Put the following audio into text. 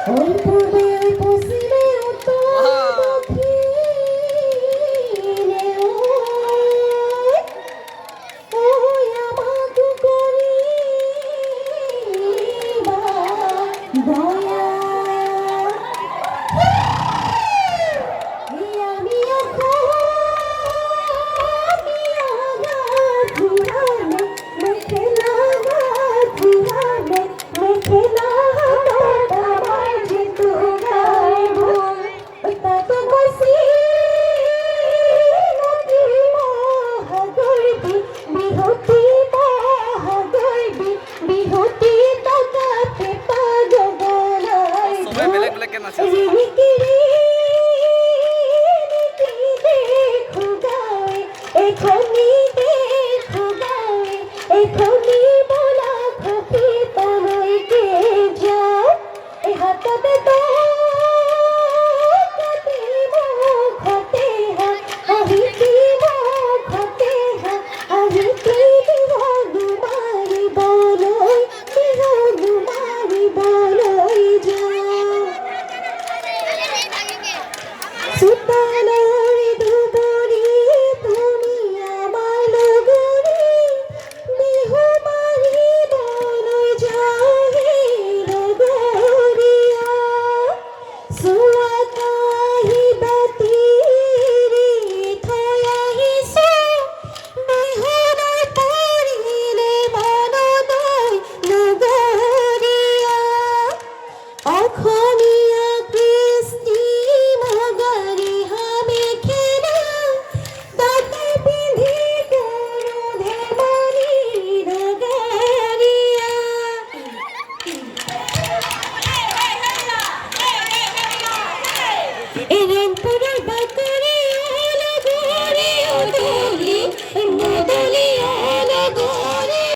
ওই পূর্বে ওই পশ্চিমে উত্তর দক্ষিণে ওই আমাকে করিবা দয়া আমি বেলেগ বেলেগ কেন আছে এখনি দেখো গায়ে এখনি বলা খোকি তোমায় কে যাও এ হাততে তো কতে মুখতে আহিতি মুখতে আহিতি বিহগু মারি বলই বিহগু মারি বলই যাও সুতানোর দুবরি তুমি আমার লগরি বিহু মারি বলই যাও হে লগরিয়া সুয়া কাহি বাতিরি থয়াহিছে বিহুনাই পরিলে মনদই লগরিয়া অখনিয়া কৃষ্টি মগরি হামে খেলা তাতে পিন্ধি করো ধেমালি নগরিয়া এরেন পুরার বাকরি লগরি ওদলি মদলি